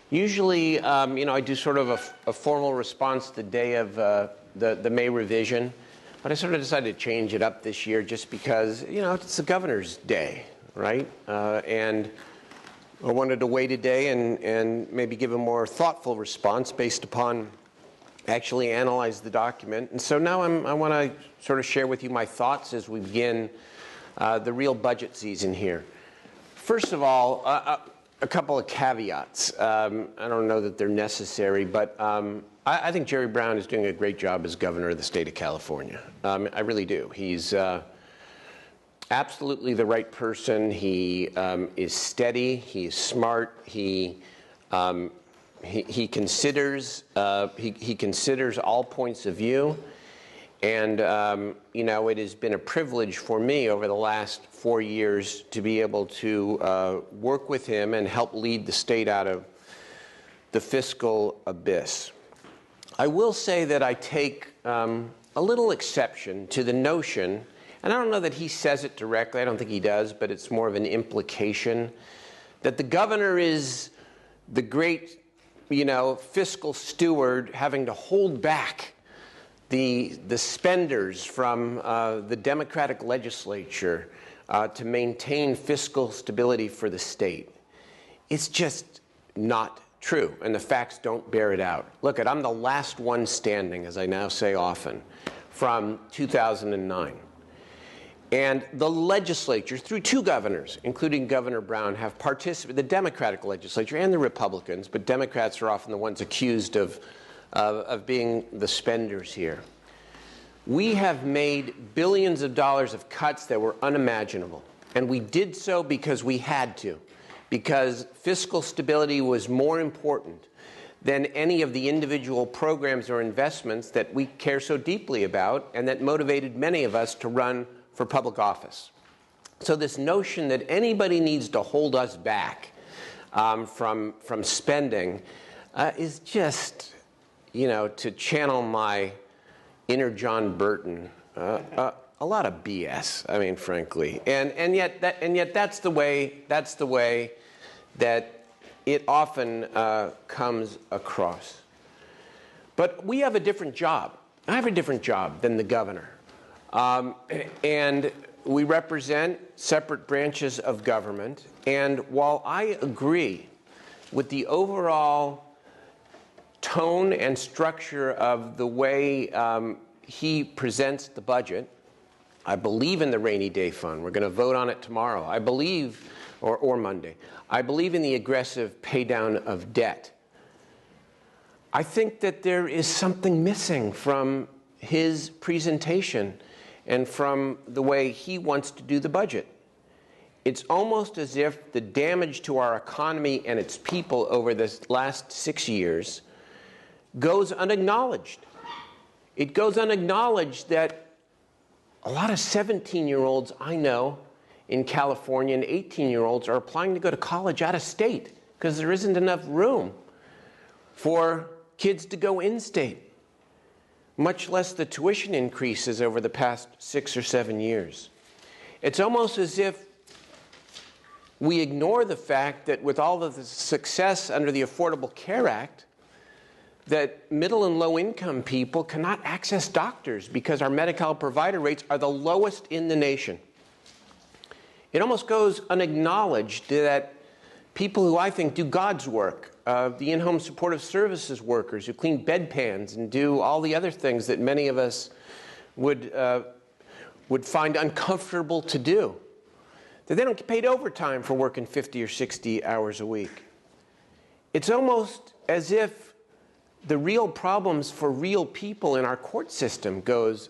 Usually, I do sort of a formal response the day of the May revision, but I sort of decided to change it up this year just because, it's the governor's day, right? And I wanted to wait a day and maybe give a more thoughtful response based upon actually analyze the document. And so now I want to sort of share with you my thoughts as we begin the real budget season here. First of all, a couple of caveats. I don't know that they're necessary, but I think Jerry Brown is doing a great job as governor of the state of California. I really do. He's absolutely the right person. He is steady. He's smart. He considers all points of view. And, it has been a privilege for me over the last 4 years to be able to work with him and help lead the state out of the fiscal abyss. I will say that I take a little exception to the notion, and I don't know that he says it directly, I don't think he does, but it's more of an implication, that the governor is the great, fiscal steward having to hold back the spenders from the Democratic legislature to maintain fiscal stability for the state. It's just not true, and the facts don't bear it out. Look, I'm the last one standing, as I now say often, from 2009. And the legislature, through two governors, including Governor Brown, have participated, the Democratic legislature and the Republicans, but Democrats are often the ones accused of being the spenders here. We have made billions of dollars of cuts that were unimaginable. And we did so because we had to, because fiscal stability was more important than any of the individual programs or investments that we care so deeply about and that motivated many of us to run for public office. So this notion that anybody needs to hold us back from spending is just, to channel my inner John Burton, a lot of BS. I mean, frankly, and yet that's the way that it often comes across. But we have a different job. I have a different job than the governor, and we represent separate branches of government. And while I agree with the overall tone and structure of the way he presents the budget, I believe in the rainy day fund. We're going to vote on it tomorrow. I believe, or Monday, I believe in the aggressive pay down of debt. I think that there is something missing from his presentation and from the way he wants to do the budget. It's almost as if the damage to our economy and its people over this last 6 years goes unacknowledged. It goes unacknowledged that a lot of 17-year-olds I know in California and 18-year-olds are applying to go to college out of state because there isn't enough room for kids to go in-state, much less the tuition increases over the past 6 or 7 years. It's almost as if we ignore the fact that with all of the success under the Affordable Care Act, that middle and low income people cannot access doctors because our Medi-Cal provider rates are the lowest in the nation. It almost goes unacknowledged that people who I think do God's work, the in-home supportive services workers who clean bedpans and do all the other things that many of us would find uncomfortable to do, that they don't get paid overtime for working 50 or 60 hours a week. It's almost as if the real problems for real people in our court system goes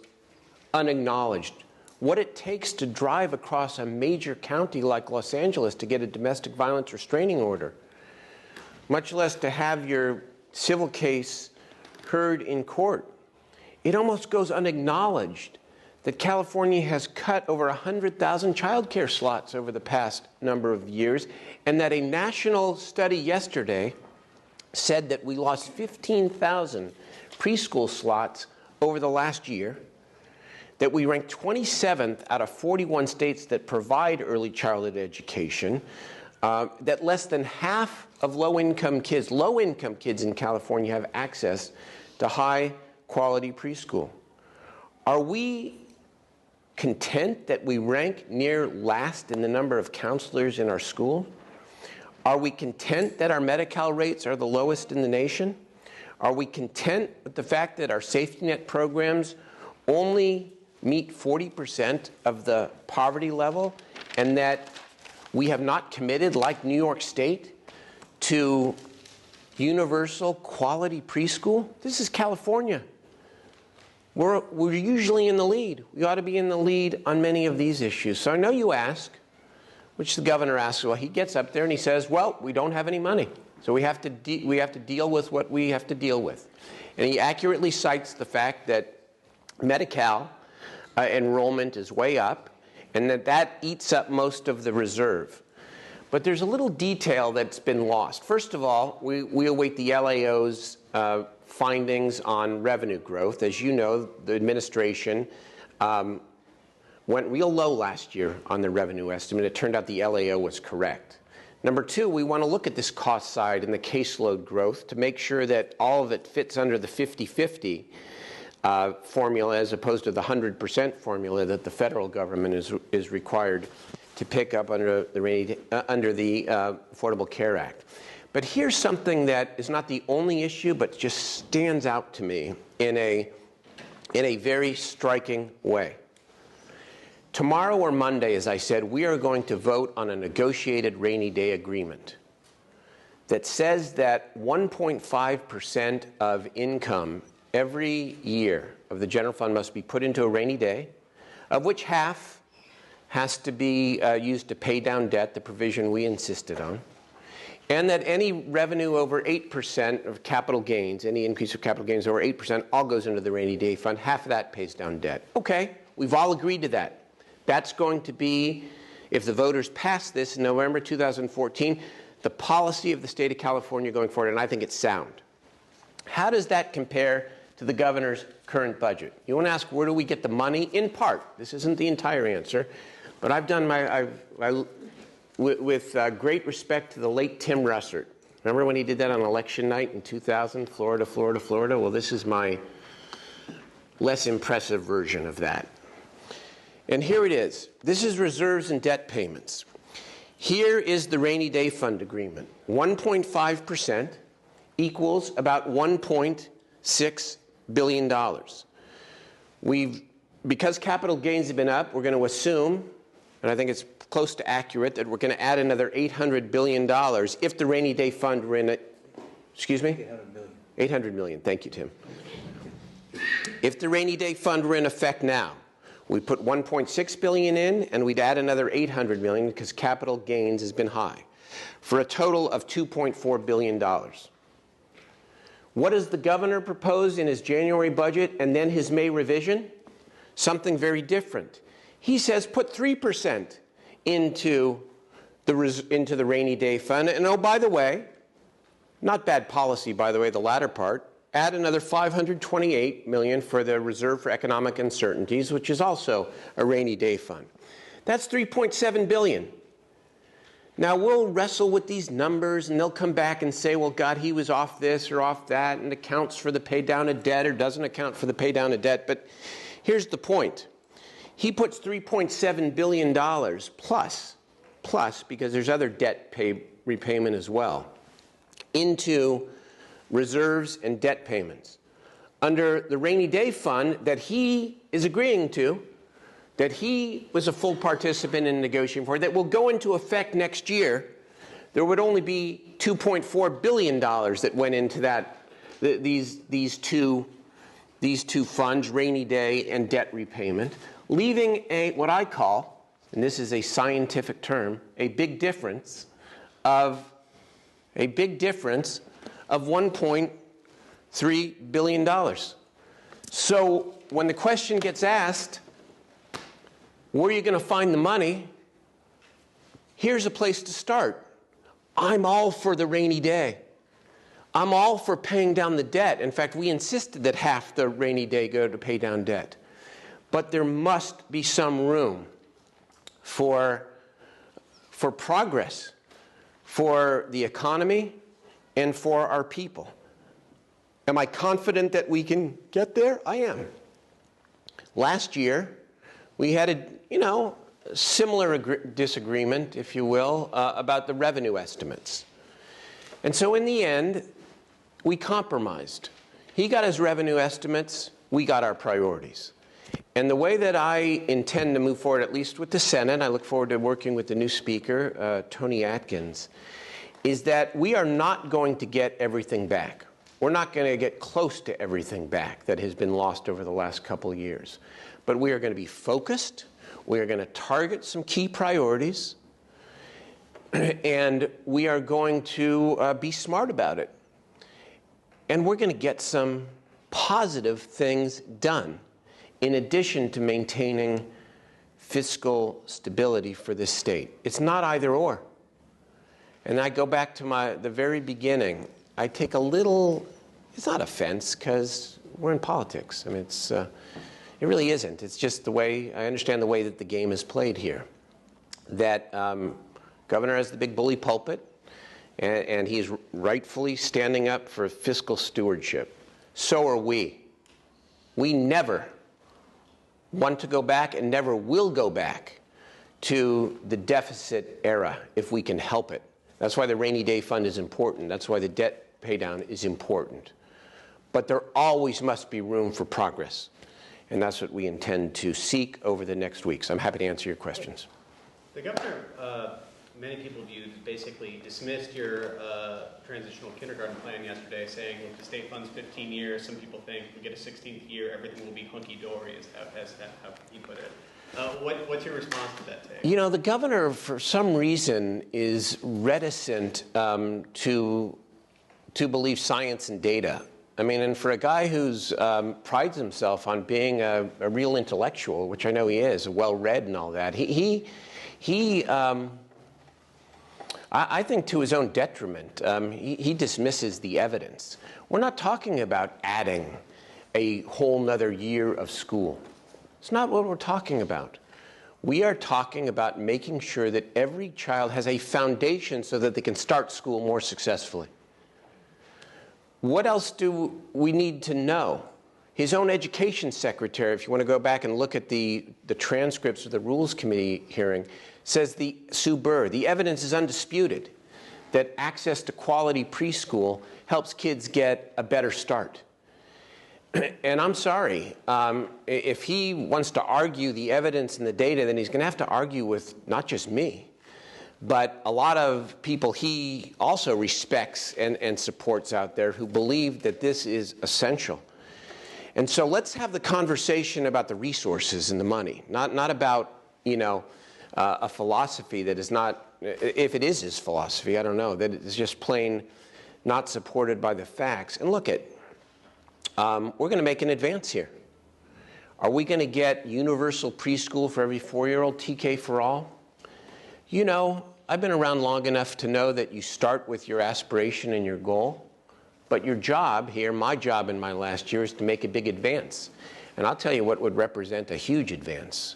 unacknowledged. What it takes to drive across a major county like Los Angeles to get a domestic violence restraining order, much less to have your civil case heard in court. It almost goes unacknowledged that California has cut over 100,000 child care slots over the past number of years, and that a national study yesterday said that we lost 15,000 preschool slots over the last year, that we ranked 27th out of 41 states that provide early childhood education, that less than half of low-income kids in California have access to high-quality preschool. Are we content that we rank near last in the number of counselors in our school? Are we content that our Medi-Cal rates are the lowest in the nation? Are we content with the fact that our safety net programs only meet 40% of the poverty level, and that we have not committed, like New York State, to universal quality preschool? This is California. We're usually in the lead. We ought to be in the lead on many of these issues. So I know you ask, which the governor asks, well, he gets up there and he says, well, we don't have any money. So we have to deal with what we have to deal with. And he accurately cites the fact that Medi-Cal enrollment is way up, and that eats up most of the reserve. But there's a little detail that's been lost. First of all, we await the LAO's findings on revenue growth. As you know, the administration went real low last year on the revenue estimate. It turned out the LAO was correct. Number two, we want to look at this cost side and the caseload growth to make sure that all of it fits under the 50-50 formula as opposed to the 100% formula that the federal government is required to pick up under the Affordable Care Act. But here's something that is not the only issue, but just stands out to me in a very striking way. Tomorrow or Monday, as I said, we are going to vote on a negotiated rainy day agreement that says that 1.5% of income every year of the general fund must be put into a rainy day, of which half has to be used to pay down debt, the provision we insisted on, and that any revenue over 8% of capital gains, any increase of capital gains over 8%, all goes into the rainy day fund. Half of that pays down debt. Okay, we've all agreed to that. That's going to be, if the voters pass this in November 2014, the policy of the state of California going forward, and I think it's sound. How does that compare to the governor's current budget? You want to ask, where do we get the money? In part. This isn't the entire answer. But I've done with great respect to the late Tim Russert. Remember when he did that on election night in 2000, Florida, Florida, Florida? Well, this is my less impressive version of that. And here it is. This is reserves and debt payments. Here is the rainy day fund agreement. 1.5% equals about $1.6 billion. Because capital gains have been up, we're going to assume, and I think it's close to accurate, that we're going to add another $800 billion if the rainy day fund were in it. Excuse me? 800 million. 800 million. Thank you, Tim. If the rainy day fund were in effect now, we put 1.6 billion in, and we'd add another 800 million because capital gains has been high, for a total of $2.4 billion. What does the governor propose in his January budget and then his May revision? Something very different. He says put 3% into the rainy day fund. And oh, by the way, not bad policy, by the way, the latter part, add another $528 million for the Reserve for Economic Uncertainties, which is also a rainy day fund. That's $3.7 billion. Now, we'll wrestle with these numbers, and they'll come back and say, well, God, he was off this or off that, and accounts for the pay down of debt or doesn't account for the pay down of debt. But here's the point. He puts $3.7 billion plus, because there's other debt repayment as well, into reserves and debt payments under the rainy day fund that he is agreeing to, that he was a full participant in negotiating for, that will go into effect next year. There would only be $2.4 billion that went into that, these two funds, rainy day and debt repayment, leaving what I call, and this is a scientific term, a big difference of $1.3 billion. So when the question gets asked, where are you going to find the money? Here's a place to start. I'm all for the rainy day. I'm all for paying down the debt. In fact, we insisted that half the rainy day go to pay down debt. But there must be some room for progress for the economy and for our people. Am I confident that we can get there? I am. Last year, we had a, similar disagreement, if you will, about the revenue estimates. And so in the end, we compromised. He got his revenue estimates, we got our priorities. And the way that I intend to move forward, at least with the Senate, I look forward to working with the new Speaker, Tony Atkins, is that we are not going to get everything back. We're not going to get close to everything back that has been lost over the last couple of years. But we are going to be focused. We are going to target some key priorities. And we are going to be smart about it. And we're going to get some positive things done, in addition to maintaining fiscal stability for this state. It's not either or. And I go back to the very beginning. I take a little, it's not offense, because we're in politics. I mean, it really isn't. It's just the way, I understand the way that the game is played here. That governor has the big bully pulpit, and he's rightfully standing up for fiscal stewardship. So are we. We never want to go back and never will go back to the deficit era if we can help it. That's why the rainy day fund is important. That's why the debt pay down is important. But there always must be room for progress. And that's what we intend to seek over the next weeks. I'm happy to answer your questions. The governor, many people viewed, basically dismissed your transitional kindergarten plan yesterday, saying, look, the state funds 15 years. Some people think we get a 16th year, everything will be hunky-dory, is how he put it. What's your response to that take? The governor, for some reason, is reticent to believe science and data. I mean, and for a guy who's prides himself on being a real intellectual, which I know he is, well-read and all that, I think to his own detriment, he dismisses the evidence. We're not talking about adding a whole nother year of school. It's not what we're talking about. We are talking about making sure that every child has a foundation so that they can start school more successfully. What else do we need to know? His own education secretary, if you want to go back and look at the transcripts of the Rules Committee hearing, says Sue Burr, the evidence is undisputed that access to quality preschool helps kids get a better start. And I'm sorry, if he wants to argue the evidence and the data, then he's going to have to argue with not just me, but a lot of people he also respects and supports out there who believe that this is essential. And so let's have the conversation about the resources and the money, not about, a philosophy that is not, if it is his philosophy, I don't know, that is just plain not supported by the facts. And look, we're going to make an advance here. Are we going to get universal preschool for every 4-year-old, TK for all? I've been around long enough to know that you start with your aspiration and your goal. But your job here, my job in my last year, is to make a big advance. And I'll tell you what would represent a huge advance.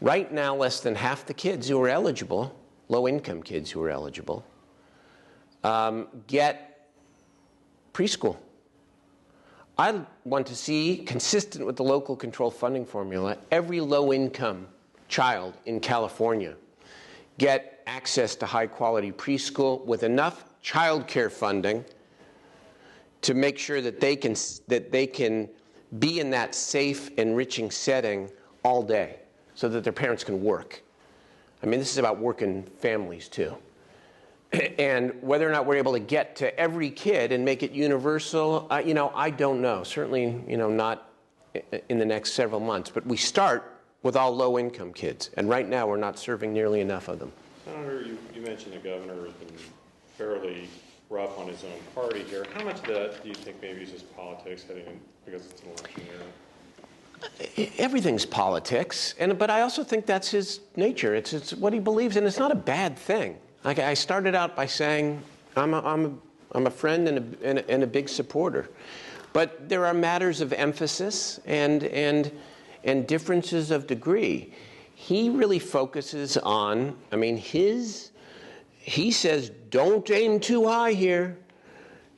Right now, less than half the kids who are eligible, low-income kids who are eligible, get preschool. I want to see, consistent with the local control funding formula, every low-income child in California get access to high-quality preschool with enough child care funding to make sure that they can be in that safe, enriching setting all day so that their parents can work. I mean, this is about working families, too. And whether or not we're able to get to every kid and make it universal, I don't know. Certainly, not in the next several months. But we start with all low-income kids. And right now, we're not serving nearly enough of them. Senator, you mentioned the governor has been fairly rough on his own party here. How much of that do you think maybe is just politics heading in because it's an election year? Everything's politics, but I also think that's his nature. It's what he believes in. It's not a bad thing. Like I started out by saying, I'm a friend and a big supporter, but there are matters of emphasis and differences of degree. He really focuses on, his he says, don't aim too high here,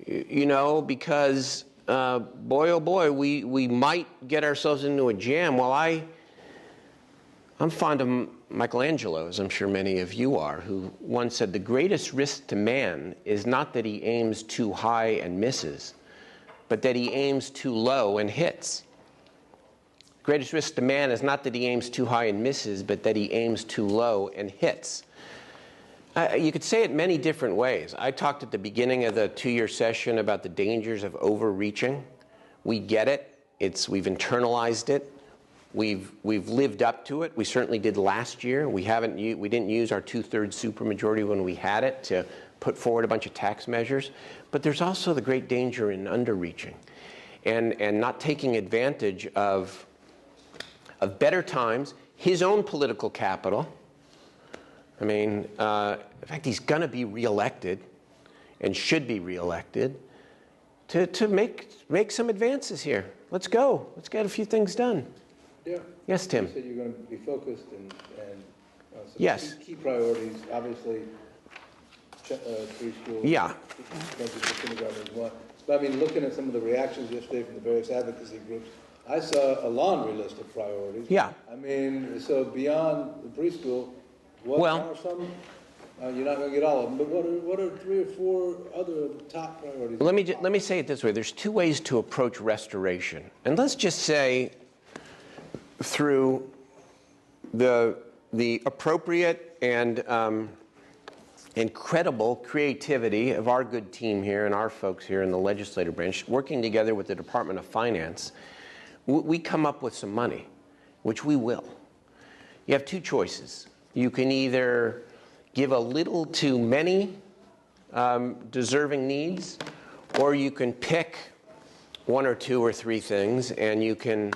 you know, because boy, oh boy, we might get ourselves into a jam. Well, I'm fond of Michelangelo, as I'm sure many of you are, who once said the greatest risk to man is not that he aims too high and misses, but that he aims too low and hits. Greatest risk to man is not that he aims too high and misses, but that he aims too low and hits. You could say it many different ways. I talked at the beginning of the 2-year session about the dangers of overreaching. We get it. We've internalized it. We've lived up to it. We certainly did last year. We didn't use our 2/3 supermajority when we had it to put forward a bunch of tax measures. But there's also the great danger in underreaching and not taking advantage of better times, his own political capital. I mean, in fact, he's going to be reelected and should be reelected to make some advances here. Let's go. Let's get a few things done. Yeah. Yes, Tim. You said you're going to be focused and some Yes. key priorities, obviously, preschool. Yeah. Kindergarten is one. But I mean, looking at some of the reactions yesterday from the various advocacy groups, I saw a laundry list of priorities. Yeah. I mean, so beyond the preschool, what are some? You're not going to get all of them, but what are 3 or 4 other top priorities? Let me say it this way. There's 2 ways to approach restoration. And let's just say through the appropriate and incredible creativity of our good team here and our folks here in the legislative branch, working together with the Department of Finance, we come up with some money, which we will. You have 2 choices. You can either give a little to many deserving needs, or you can pick 1 or 2 or 3 things, and you can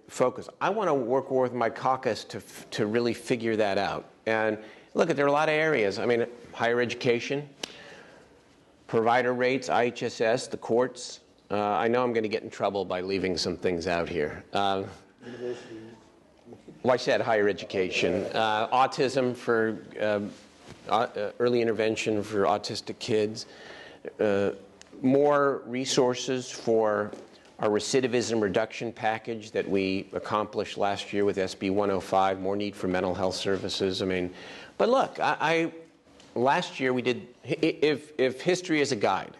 focus. I want to work with my caucus to really figure that out. And look, there are a lot of areas. I mean, higher education, provider rates, IHSS, the courts. I know I'm going to get in trouble by leaving some things out here. Well, I said higher education. Autism for early intervention for autistic kids. More resources for our recidivism reduction package that we accomplished last year with SB 105. More need for mental health services. I mean, but look, last year we did, if history is a guide,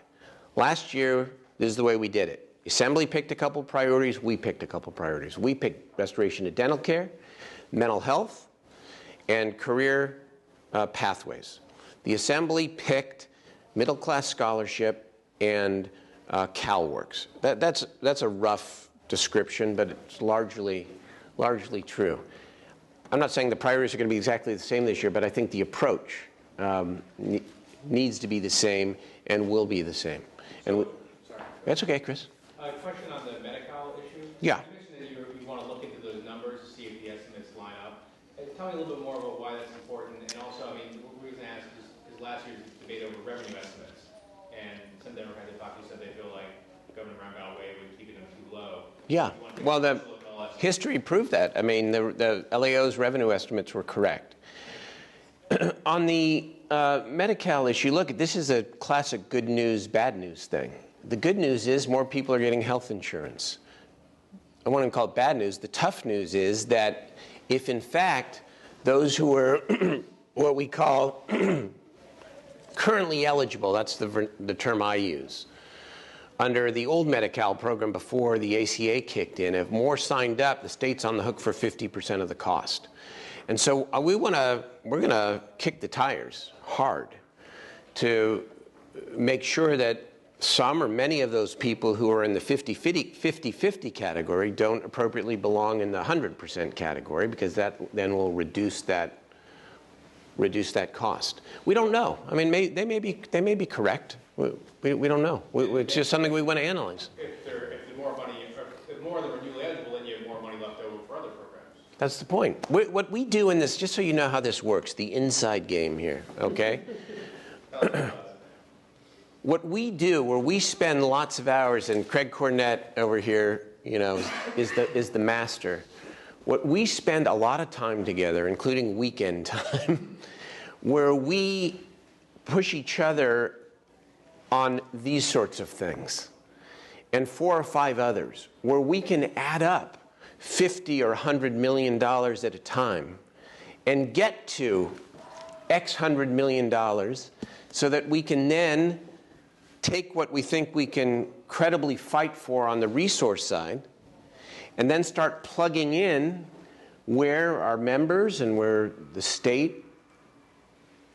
last year this is the way we did it. Assembly picked a couple priorities, we picked a couple priorities. We picked restoration of dental care, mental health, and career pathways. The Assembly picked middle class scholarship and CalWorks. That's a rough description, but it's largely true. I'm not saying the priorities are going to be exactly the same this year, but I think the approach needs to be the same and will be the same. And Sorry. That's okay, Chris. Question on the Medi-Cal issue. Yeah. You mentioned that you want to look into those numbers to see if the estimates line up. Tell me a little bit more about why that's important. And also, I mean, the reason I asked is last year's debate over revenue estimates. And some Democrats have talked, said they feel like Governor Brown got away with keeping them too low. Yeah. Well, the history proved that. I mean, the LAO's revenue estimates were correct. On the Medi-Cal issue, look, this is a classic good news, bad news thing. The good news is more people are getting health insurance. I wouldn't call it bad news. The tough news is that if, in fact, those who are what we call currently eligible, that's the term I use, under the old Medi-Cal program before the ACA kicked in, if more signed up, the state's on the hook for 50% of the cost. And so we're going to kick the tires hard to make sure that some or many of those people who are in the 50-50 category don't appropriately belong in the 100% category, because that then will reduce that cost. We don't know. I mean, they may be correct. We don't know. It's just something we want to analyze. If more of them are newly eligible, then you have more money left over for other programs. That's the point. What we do in this, just so you know how this works, the inside game here, okay? What we do, where we spend lots of hours, and Craig Cornett over here, you know, is the master. we spend a lot of time together, including weekend time, where we push each other on these sorts of things, and 4 or 5 others, where we can add up $50 or $100 million at a time and get to X $100 million so that we can then take what we think we can credibly fight for on the resource side and then start plugging in where our members and where the state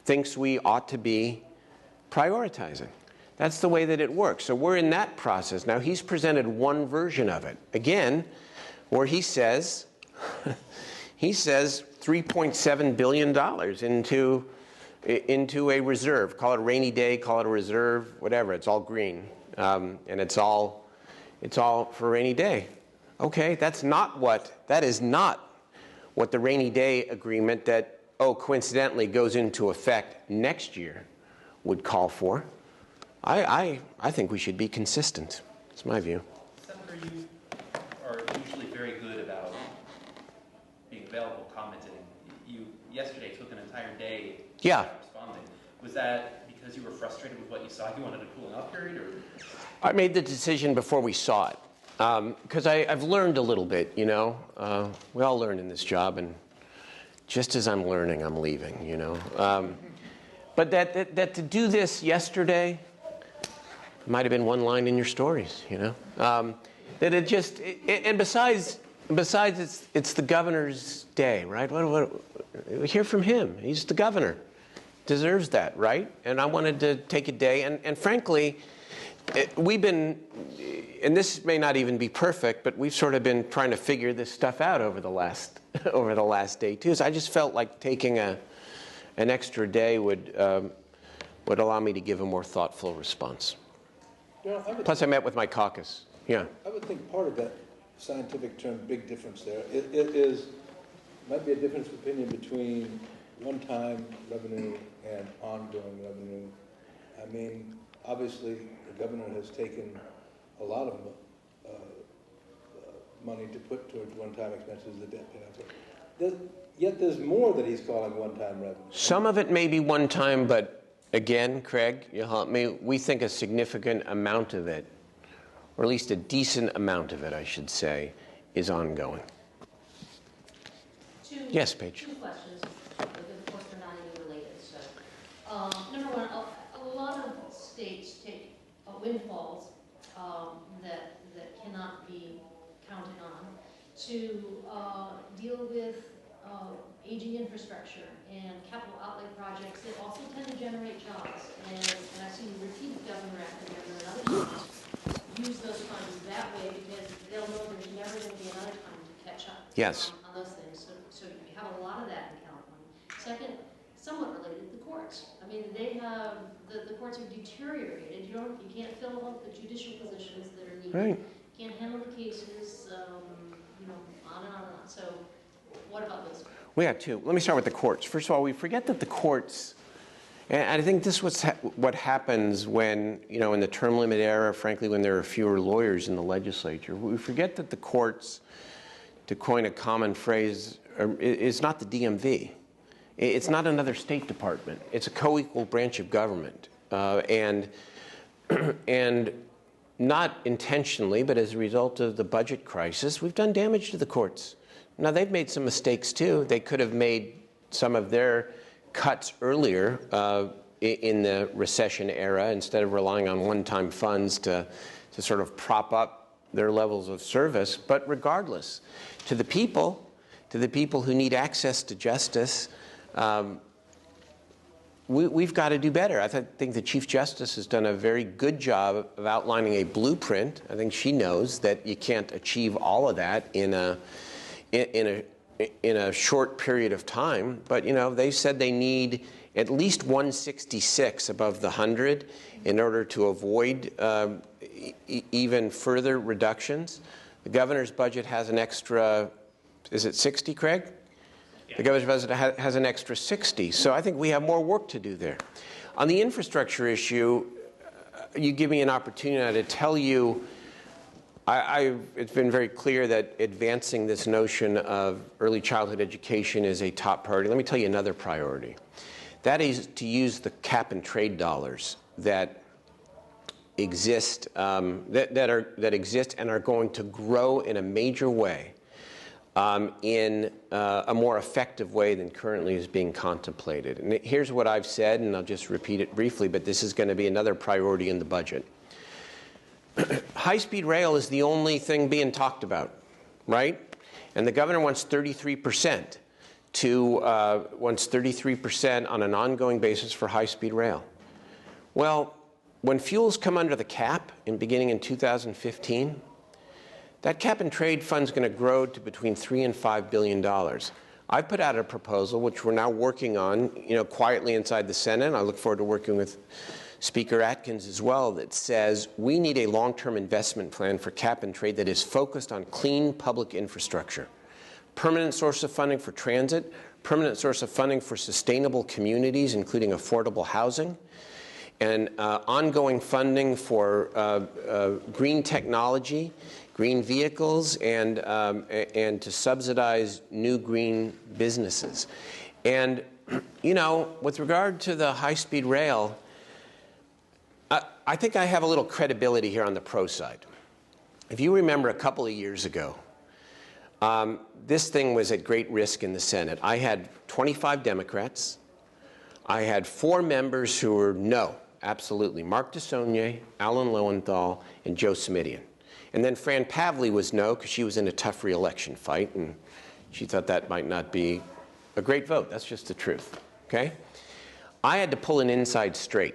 thinks we ought to be prioritizing. That's the way that it works. So we're in that process. Now, he's presented one version of it. Again, where he says $3.7 billion into a reserve. Call it a rainy day, call it a reserve, whatever. It's all green. And it's all for rainy day. Okay, that is not what the rainy day agreement that, coincidentally goes into effect next year would call for. I think we should be consistent. That's my view. Senator, you are usually very good about being available, commenting. You yesterday took an entire day responding. Was that because you were frustrated with what you saw? You wanted a cooling off period? Or? I made the decision before we saw it. Because I've learned a little bit, you know. We all learn in this job, and just as I'm learning, I'm leaving, you know. But that to do this yesterday might have been one line in your stories, you know. That it just, and besides, it's the governor's day, right? What hear from him. He's the governor. Deserves that, right? And I wanted to take a day, and frankly, we've been, and this may not even be perfect, but we've sort of been trying to figure this stuff out over the last day too. So I just felt like taking an extra day would allow me to give a more thoughtful response. You know, Plus, I met with my caucus. Yeah. I would think part of that scientific term, big difference there, might be a difference of opinion between one-time revenue and ongoing revenue. I mean, obviously, the governor has taken a lot of money to put towards one-time expenses, the debt payout. Yet there's more that he's calling one-time revenue. Some of it may be one-time, but again, Craig, you'll help me. We think a significant amount of it, or at least a decent amount of it, I should say, is ongoing. Yes, Paige. 2 questions, but of course they're not even related. So, number one, a lot of states take windfalls that cannot be counted on to deal with aging infrastructure and capital outlay projects that also tend to generate jobs. And I've seen repeat governor after governor and other states use those funds that way because they'll know there's never going to be another time to catch up on those things. So you have a lot of that in California. Second, somewhat related, the courts. I mean, they have, the courts have deteriorated. You can't fill up the judicial positions that are needed. Right. You can't handle the cases, on and on and on. So what about those? We have 2. Let me start with the courts. First of all, we forget that the courts, and I think this was what happens when, in the term limit era, frankly, when there are fewer lawyers in the legislature. We forget that the courts, to coin a common phrase, is not the DMV. It's not another State Department. It's a co-equal branch of government. And not intentionally, but as a result of the budget crisis, we've done damage to the courts. Now, they've made some mistakes, too. They could have made some of their cuts earlier in the recession era instead of relying on one-time funds to sort of prop up their levels of service. But regardless, to the people who need access to justice, we've got to do better. I think the Chief Justice has done a very good job of outlining a blueprint. I think she knows that you can't achieve all of that in a short period of time. But, they said they need at least 166 above the 100 in order to avoid even further reductions. The governor's budget has an extra, is it 60, Craig? Yeah. The governor's budget has an extra 60. So I think we have more work to do there. On the infrastructure issue, you give me an opportunity to tell you It's been very clear that advancing this notion of early childhood education is a top priority. Let me tell you another priority. That is to use the cap and trade dollars that exist, that exist and are going to grow in a major way, in a more effective way than currently is being contemplated. And here's what I've said, and I'll just repeat it briefly, but this is going to be another priority in the budget. High-speed rail is the only thing being talked about, right? And the governor wants 33% wants 33% on an ongoing basis for high-speed rail. Well, when fuels come under the cap, beginning in 2015, that cap and trade fund is going to grow to between $3 and $5 billion. I've put out a proposal, which we're now working on, quietly inside the Senate. I look forward to working with Speaker Atkins as well, that says we need a long-term investment plan for cap and trade that is focused on clean public infrastructure, permanent source of funding for transit, permanent source of funding for sustainable communities, including affordable housing, and ongoing funding for green technology, green vehicles, and to subsidize new green businesses. And, with regard to the high-speed rail, I think I have a little credibility here on the pro side. If you remember a couple of years ago, this thing was at great risk in the Senate. I had 25 Democrats. I had 4 members who were no, absolutely. Mark DeSaulnier, Alan Lowenthal, and Joe Simidian. And then Fran Pavley was no, because she was in a tough re-election fight, and she thought that might not be a great vote. That's just the truth, okay? I had to pull an inside straight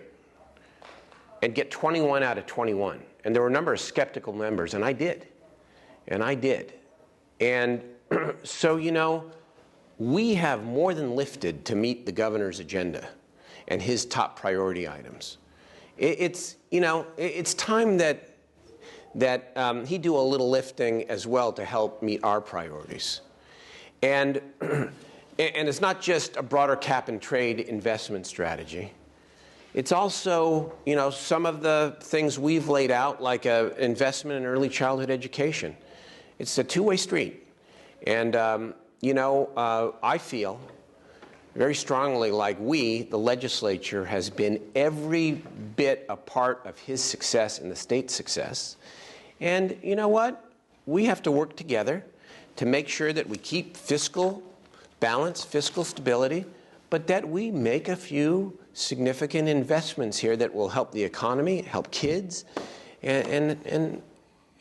and get 21 out of 21. And there were a number of skeptical members, and I did. And I did. And so, we have more than lifted to meet the governor's agenda and his top priority items. It's time that he do a little lifting as well to help meet our priorities. And it's not just a broader cap and trade investment strategy. It's also, some of the things we've laid out, like an investment in early childhood education. It's a two-way street. And, I feel very strongly like the legislature, has been every bit a part of his success and the state's success. And you know what? We have to work together to make sure that we keep fiscal balance, fiscal stability, but that we make a few significant investments here that will help the economy, help kids, and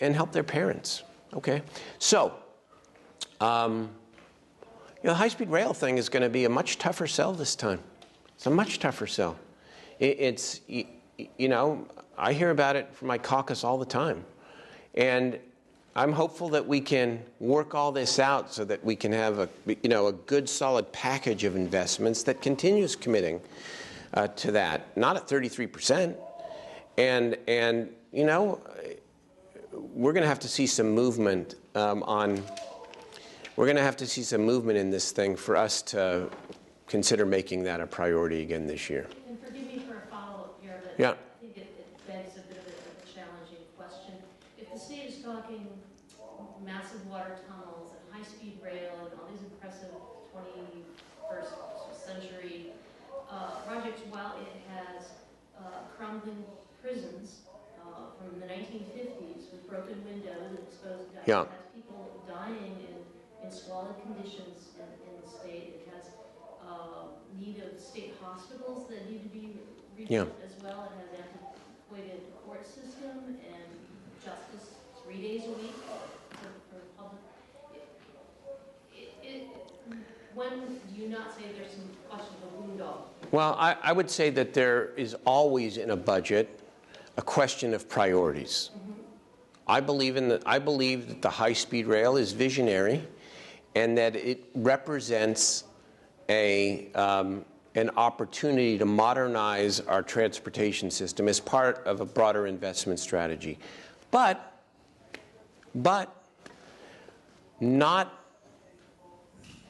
help their parents. Okay? So, the high-speed rail thing is going to be a much tougher sell this time. It's a much tougher sell. I hear about it from my caucus all the time. And I'm hopeful that we can work all this out so that we can have a good, solid package of investments that continues committing to that, not at 33%. And we're going to have to see some movement we're going to have to see some movement in this thing for us to consider making that a priority again this year. And forgive me for a follow-up here, but yeah. I think it begs a bit of a challenging question. If the state is talking massive water tunnels and high-speed rail and all these impressive 21st century projects, while it has crumbling prisons from the 1950s with broken windows and exposed guys, yeah. it has people dying in squalid conditions in the state. It has need of state hospitals that need to be rebuilt as well. It has antiquated court system and justice 3 days a week for the public. When do you not say there's some question of a boondoggle? Well, I would say that there is always in a budget a question of priorities. Mm-hmm. I believe that the high-speed rail is visionary, and that it represents an opportunity to modernize our transportation system as part of a broader investment strategy. But not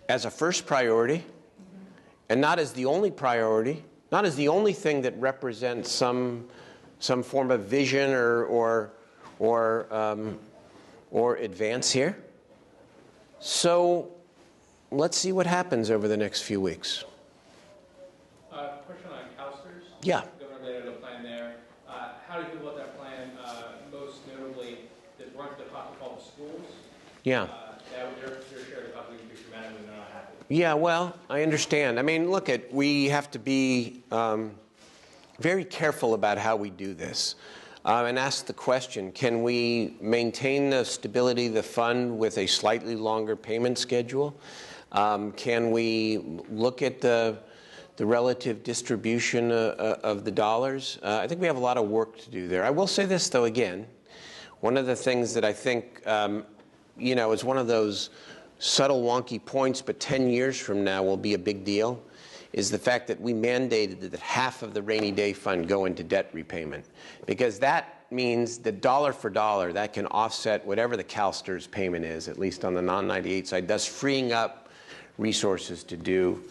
as a first priority, and not as the only priority, not as the only thing that represents some form of vision or or advance here. So let's see what happens over the next few weeks. Question on CalSTRS. Yeah. Governor laid out a plan there. How do you feel about that plan? Most notably, that runs the cost of all the schools. Yeah. Their share of the cost will increase dramatically, and they're not happy. Yeah, well, I understand. I mean, look, we have to be very careful about how we do this and ask the question, can we maintain the stability of the fund with a slightly longer payment schedule? Can we look at the relative distribution of the dollars? I think we have a lot of work to do there. I will say this, though, again, one of the things that I think, is one of those subtle, wonky points, but 10 years from now will be a big deal, is the fact that we mandated that half of the rainy day fund go into debt repayment. Because that means that dollar for dollar, that can offset whatever the CalSTRS payment is, at least on the non-98 side, thus freeing up resources to do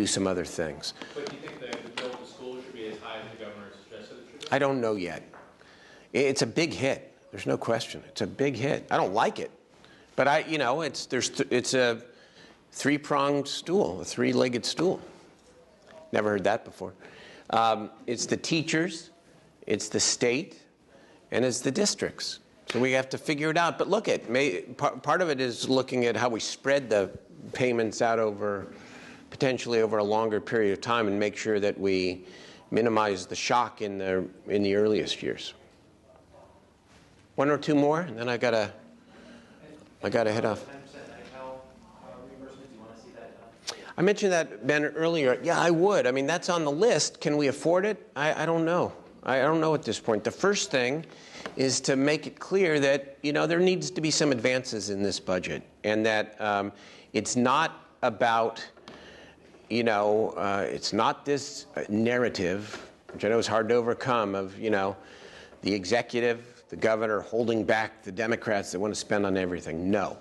some other things. But do you think the bill to schools should be as high as the governor suggested it should be? I don't know yet. It's a big hit. There's no question. It's a big hit. I don't like it. But it's a three-pronged stool, a three-legged stool. Never heard that before. It's the teachers, it's the state, and it's the districts. So we have to figure it out. But look, part of it is looking at how we spread the payments out potentially over a longer period of time and make sure that we minimize the shock in the earliest years. One or two more, and then I gotta head off. I mentioned that, Ben, earlier. Yeah, I would. I mean, that's on the list. Can we afford it? I don't know. I don't know at this point. The first thing is to make it clear that, there needs to be some advances in this budget, and that it's not about, it's not this narrative, which I know is hard to overcome, of, the executive, the governor holding back the Democrats that want to spend on everything. No.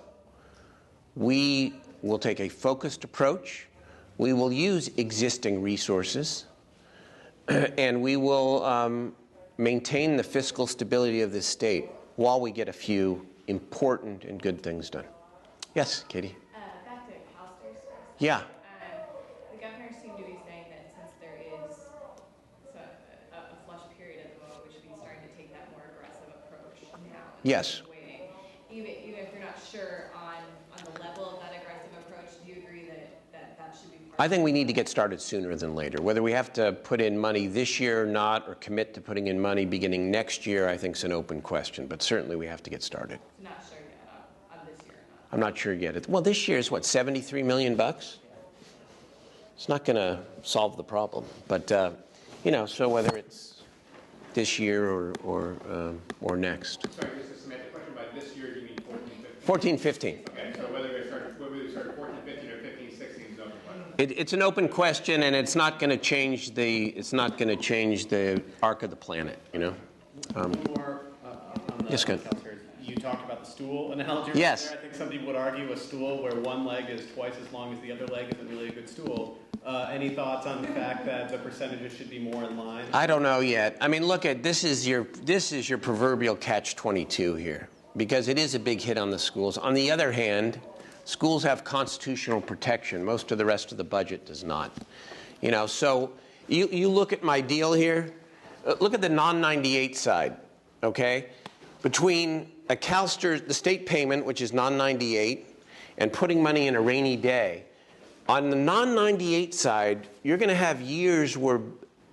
We will take a focused approach. We will use existing resources, and we will maintain the fiscal stability of this state while we get a few important and good things done. Yes, Katie? Back to CalSTRS. Yeah. The governor seemed to be saying that since there is a flush period at the moment, we should be starting to take that more aggressive approach now. Yes. Waiting. Even if you're not sure on the level of that aggressive approach, do you agree that should be part I think we need to get started sooner than later. Whether we have to put in money this year or not, or commit to putting in money beginning next year, I think is an open question. But certainly we have to get started. So not sure yet on this year or not? I'm not sure yet. Well, this year is what, $73 million? It's not going to solve the problem. But, so whether it's this year or next. Sorry, just to submit the question, by this year, do you mean 14, 15? 14, 15. Okay, so whether we start 14, 15, or 15, 16 is open question. It's an open question, and it's not going to change the arc of the planet. One more on the Yes, good. CalSTRS. You talked about the stool analogy. Yes. Right there. I think some people would argue a stool where one leg is twice as long as the other leg isn't really a good stool. Any thoughts on the fact that the percentages should be more in line? I don't know yet. I mean, look, this is your proverbial catch-22 here, because it is a big hit on the schools. On the other hand, schools have constitutional protection. Most of the rest of the budget does not. So you look at my deal here. Look at the non-98 side, okay? Between a CalSTRS, the state payment, which is non-98, and putting money in a rainy day, on the non-98 side, you're going to have years where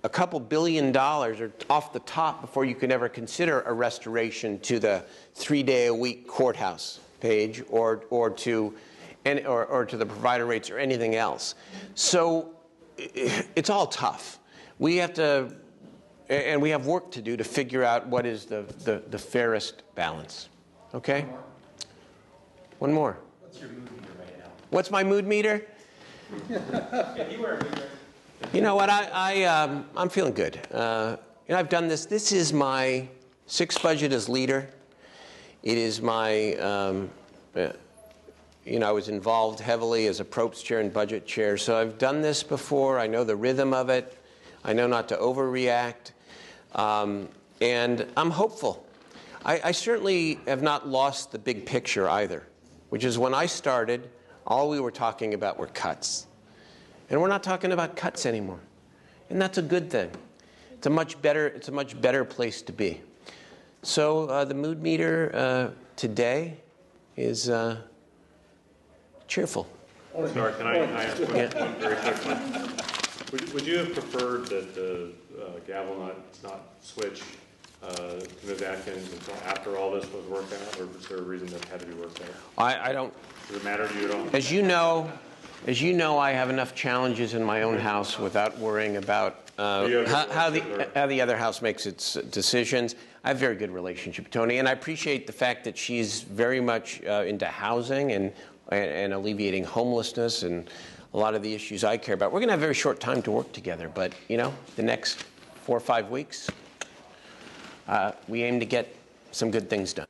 a couple $1 billion are off the top before you can ever consider a restoration to the 3-day-a-week courthouse page or to the provider rates or anything else. So it's all tough. We have to, and we have work to do to figure out what is the fairest balance. Okay? One more. What's your mood meter right now? What's my mood meter? If you wear a mood, You know what? I'm feeling good. I've done this. This is my sixth budget as leader. It is my, I was involved heavily as a Propst chair and budget chair. So I've done this before. I know the rhythm of it. I know not to overreact. And I'm hopeful. I certainly have not lost the big picture either, which is when I started, all we were talking about were cuts. And we're not talking about cuts anymore. And that's a good thing. It's a much better place to be. So the mood meter today is cheerful. Sorry, can I ask one very quick one? Would you have preferred that the gavel not switch to Ms. Atkins until after all this was worked out, or was there a reason that had to be worked out? I don't. Does it matter to you at all? As you know, I have enough challenges in my own house without worrying about how the other house makes its decisions. I have a very good relationship with Tony, and I appreciate the fact that she's very much into housing and alleviating homelessness and a lot of the issues I care about. We're going to have a very short time to work together, but, you know, the next 4 or 5 weeks, we aim to get some good things done.